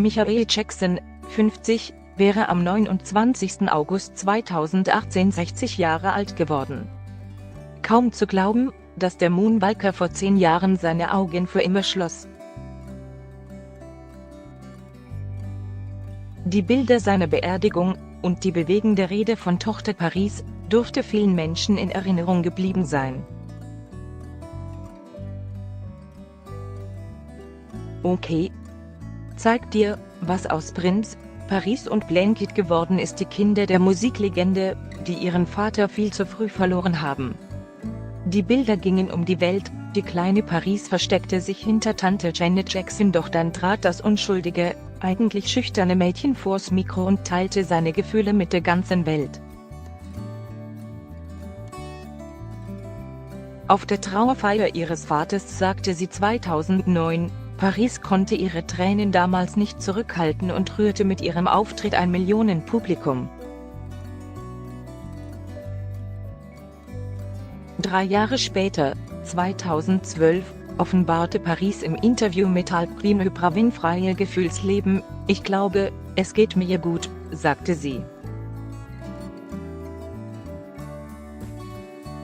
Michael Jackson, 50, wäre am 29. August 2018 60 Jahre alt geworden. Kaum zu glauben, dass der Moonwalker vor 10 Jahren seine Augen für immer schloss. Die Bilder seiner Beerdigung und die bewegende Rede von Tochter Paris dürfte vielen Menschen in Erinnerung geblieben sein. Okay. Zeigt dir, was aus Prince, Paris und Blanket geworden ist. Die Kinder der Musiklegende, die ihren Vater viel zu früh verloren haben. Die Bilder gingen um die Welt, die kleine Paris versteckte sich hinter Tante Janet Jackson, doch dann trat das unschuldige, eigentlich schüchterne Mädchen vors Mikro und teilte seine Gefühle mit der ganzen Welt. Auf der Trauerfeier ihres Vaters sagte sie 2009, Paris konnte ihre Tränen damals nicht zurückhalten und rührte mit ihrem Auftritt ein Millionenpublikum. 3 Jahre später, 2012, offenbarte Paris im Interview mit Oprah Winfrey ihr Gefühlsleben. Ich glaube, es geht mir gut, sagte sie.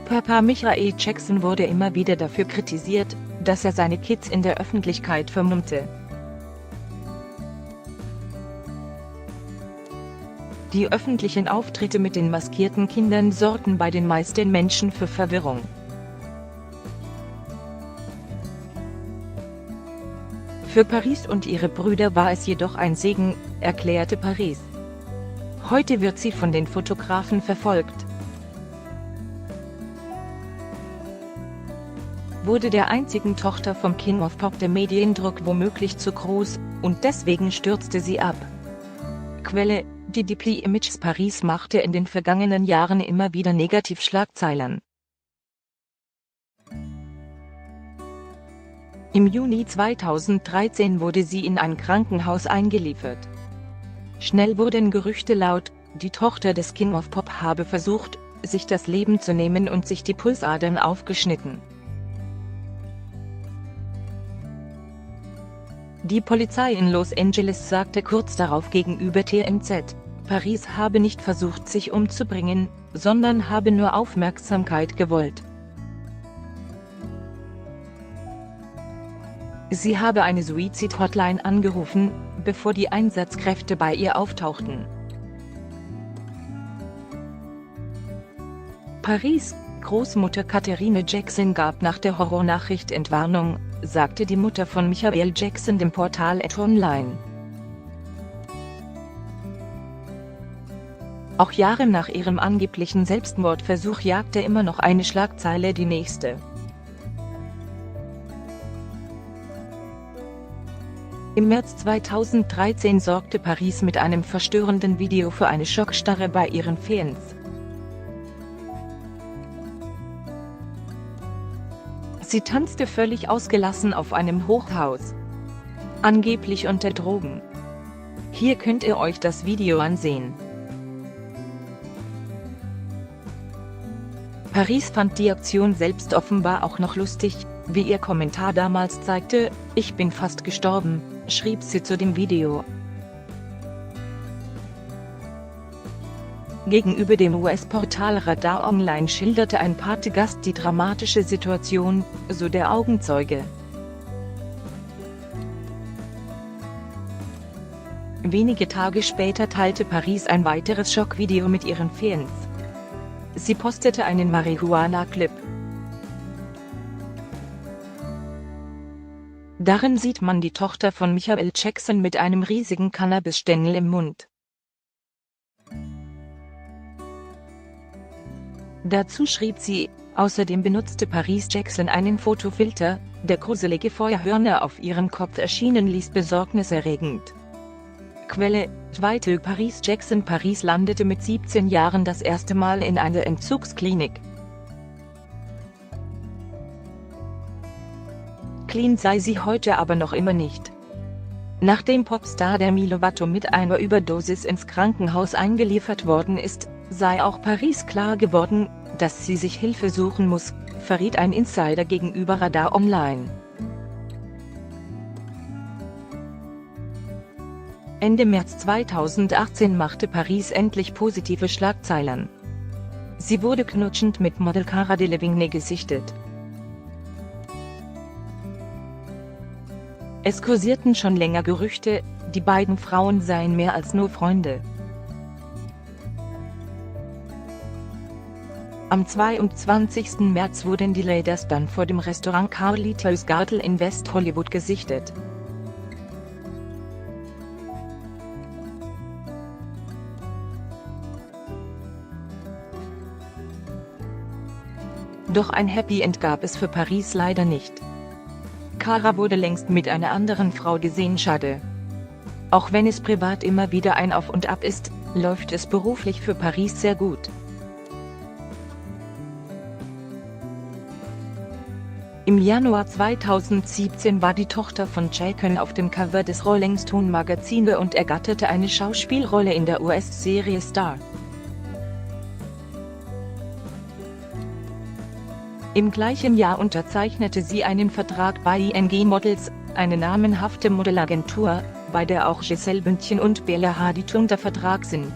Papa Michael Jackson wurde immer wieder dafür kritisiert, dass er seine Kids in der Öffentlichkeit vermummte. Die öffentlichen Auftritte mit den maskierten Kindern sorgten bei den meisten Menschen für Verwirrung. Für Paris und ihre Brüder war es jedoch ein Segen, erklärte Paris. Heute wird sie von den Fotografen verfolgt. Wurde der einzigen Tochter vom King of Pop der Mediendruck womöglich zu groß, und deswegen stürzte sie ab. Quelle: Die Deeply Images. Paris machte in den vergangenen Jahren immer wieder Negativschlagzeilen. Im Juni 2013 wurde sie in ein Krankenhaus eingeliefert. Schnell wurden Gerüchte laut, die Tochter des King of Pop habe versucht, sich das Leben zu nehmen und sich die Pulsadern aufgeschnitten. Die Polizei in Los Angeles sagte kurz darauf gegenüber TMZ, Paris habe nicht versucht, sich umzubringen, sondern habe nur Aufmerksamkeit gewollt. Sie habe eine Suizid-Hotline angerufen, bevor die Einsatzkräfte bei ihr auftauchten. Paris' Großmutter Katherine Jackson gab nach der Horrornachricht Entwarnung, sagte die Mutter von Michael Jackson dem Portal Online. Auch Jahre nach ihrem angeblichen Selbstmordversuch jagte immer noch eine Schlagzeile die nächste. Im März 2013 sorgte Paris mit einem verstörenden Video für eine Schockstarre bei ihren Fans. Sie tanzte völlig ausgelassen auf einem Hochhaus. Angeblich unter Drogen. Hier könnt ihr euch das Video ansehen. Paris fand die Aktion selbst offenbar auch noch lustig, wie ihr Kommentar damals zeigte, ich bin fast gestorben, schrieb sie zu dem Video. Gegenüber dem US-Portal Radar Online schilderte ein Partygast die dramatische Situation, so der Augenzeuge. Wenige Tage später teilte Paris ein weiteres Schockvideo mit ihren Fans. Sie postete einen Marihuana-Clip. Darin sieht man die Tochter von Michael Jackson mit einem riesigen Cannabisstängel im Mund. Dazu schrieb sie, außerdem benutzte Paris Jackson einen Fotofilter, der gruselige Feuerhörner auf ihrem Kopf erschienen ließ, besorgniserregend. Quelle: Tweetal Paris Jackson. Paris landete mit 17 Jahren das erste Mal in einer Entzugsklinik. Clean sei sie heute aber noch immer nicht. Nachdem Popstar Demi Lovato mit einer Überdosis ins Krankenhaus eingeliefert worden ist, sei auch Paris klar geworden, dass sie sich Hilfe suchen muss, verriet ein Insider gegenüber Radar Online. Ende März 2018 machte Paris endlich positive Schlagzeilen. Sie wurde knutschend mit Model Cara Delevingne gesichtet. Es kursierten schon länger Gerüchte, die beiden Frauen seien mehr als nur Freunde. Am 22. März wurden die Raiders dann vor dem Restaurant Carlitos Garden in West Hollywood gesichtet. Doch ein Happy End gab es für Paris leider nicht. Cara wurde längst mit einer anderen Frau gesehen. Schade. Auch wenn es privat immer wieder ein Auf und Ab ist, läuft es beruflich für Paris sehr gut. Im Januar 2017 war die Tochter von Chacon auf dem Cover des Rolling Stone Magazins und ergatterte eine Schauspielrolle in der US-Serie Star. Im gleichen Jahr unterzeichnete sie einen Vertrag bei ING Models, eine namenhafte Modelagentur, bei der auch Gisele Bündchen und Bella Hadid unter Vertrag sind.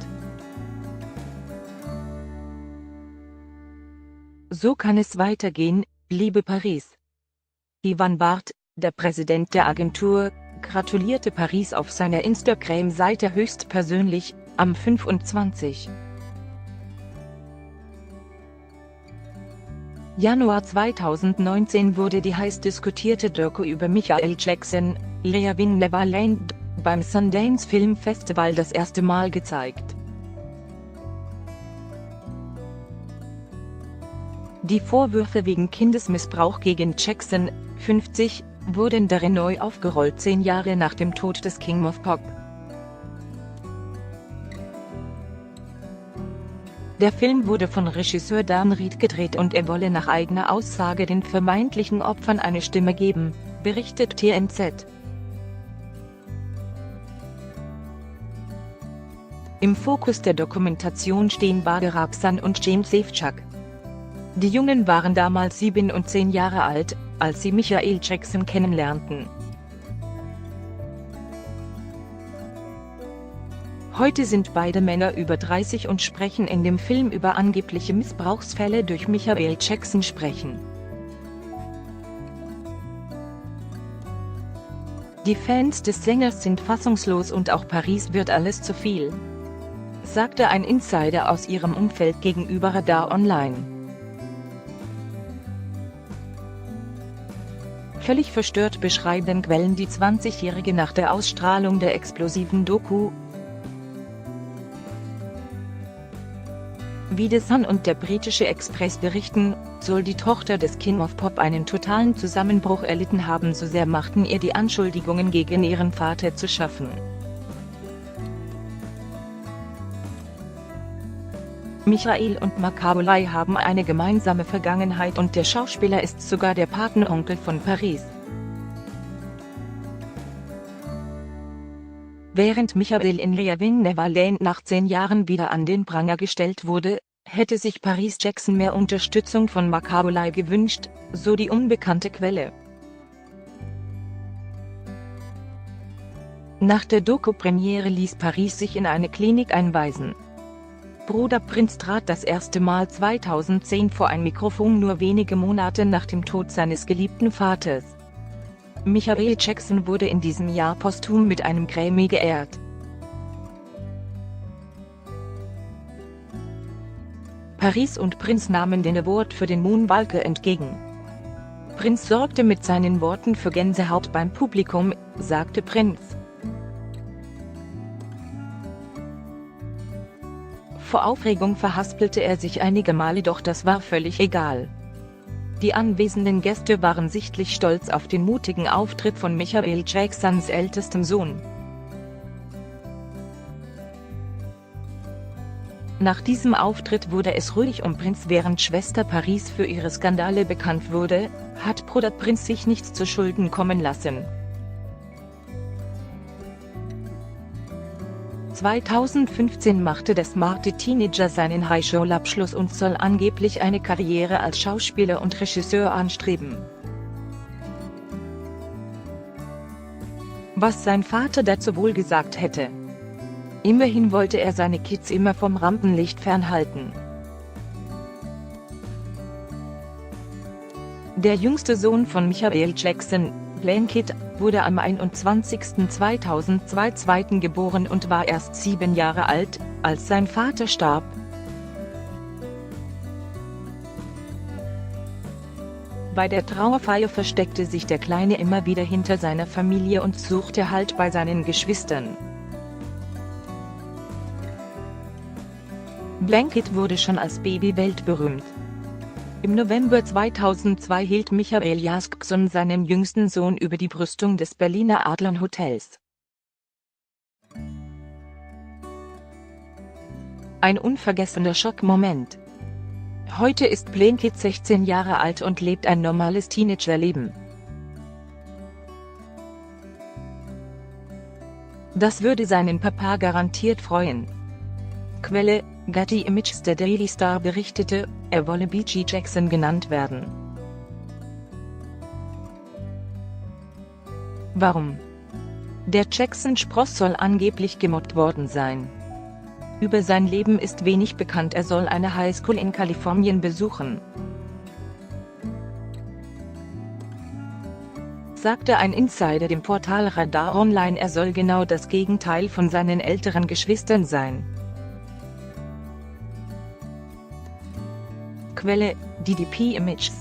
So kann es weitergehen, liebe Paris. Ivan Bart, der Präsident der Agentur, gratulierte Paris auf seiner Instagram-Seite höchstpersönlich, am 25. Januar 2019 wurde die heiß diskutierte Doku über Michael Jackson, Leaving Neverland, beim Sundance Film Festival das erste Mal gezeigt. Die Vorwürfe wegen Kindesmissbrauch gegen Jackson, 50, wurden darin neu aufgerollt 10 Jahre nach dem Tod des King of Pop. Der Film wurde von Regisseur Dan Reed gedreht und er wolle nach eigener Aussage den vermeintlichen Opfern eine Stimme geben, berichtet TMZ. Im Fokus der Dokumentation stehen Bader Rapsan und James Safechuck. Die Jungen waren damals 7 und 10 Jahre alt, als sie Michael Jackson kennenlernten. Heute sind beide Männer über 30 und sprechen in dem Film über angebliche Missbrauchsfälle durch Michael Jackson sprechen. Die Fans des Sängers sind fassungslos und auch Paris wird alles zu viel, sagte ein Insider aus ihrem Umfeld gegenüber Radar Online. Völlig verstört beschreiben Quellen die 20-Jährige nach der Ausstrahlung der explosiven Doku. Wie The Sun und der britische Express berichten, soll die Tochter des King of Pop einen totalen Zusammenbruch erlitten haben, so sehr machten ihr die Anschuldigungen gegen ihren Vater zu schaffen. Michael und Macaulay haben eine gemeinsame Vergangenheit und der Schauspieler ist sogar der Patenonkel von Paris. Während Michael in Leaving Neverland nach 10 Jahren wieder an den Pranger gestellt wurde, hätte sich Paris Jackson mehr Unterstützung von Macaulay gewünscht, so die unbekannte Quelle. Nach der Doku-Premiere ließ Paris sich in eine Klinik einweisen. Bruder Prinz trat das erste Mal 2010 vor ein Mikrofon, nur wenige Monate nach dem Tod seines geliebten Vaters. Michael Jackson wurde in diesem Jahr posthum mit einem Grammy geehrt. Paris und Prinz nahmen den Award für den Moonwalker entgegen. Prinz sorgte mit seinen Worten für Gänsehaut beim Publikum, sagte Prinz. Vor Aufregung verhaspelte er sich einige Male, doch das war völlig egal. Die anwesenden Gäste waren sichtlich stolz auf den mutigen Auftritt von Michael Jacksons ältestem Sohn. Nach diesem Auftritt wurde es ruhig um Prinz, während Schwester Paris für ihre Skandale bekannt wurde, hat Bruder Prinz sich nichts zu Schulden kommen lassen. 2015 machte der smarte Teenager seinen Highschool-Abschluss und soll angeblich eine Karriere als Schauspieler und Regisseur anstreben. was sein Vater dazu wohl gesagt hätte. Immerhin wollte er seine Kids immer vom Rampenlicht fernhalten. Der jüngste Sohn von Michael Jackson, Blanket, wurde am 21.02.2002 geboren und war erst 7 Jahre alt, als sein Vater starb. Bei der Trauerfeier versteckte sich der Kleine immer wieder hinter seiner Familie und suchte Halt bei seinen Geschwistern. Blanket wurde schon als Baby weltberühmt. Im November 2002 hielt Michael Jackson seinem jüngsten Sohn über die Brüstung des Berliner Adlon Hotels. Ein unvergessener Schockmoment. Heute ist Blanket 16 Jahre alt und lebt ein normales Teenagerleben. Das würde seinen Papa garantiert freuen. Quelle: Getty Images. Der Daily Star berichtete, er wolle BG Jackson genannt werden. Warum? Der Jackson-Spross soll angeblich gemobbt worden sein. Über sein Leben ist wenig bekannt. Er soll eine Highschool in Kalifornien besuchen, sagte ein Insider dem Portal Radar Online. Er soll genau das Gegenteil von seinen älteren Geschwistern sein. Quelle: DDP Images.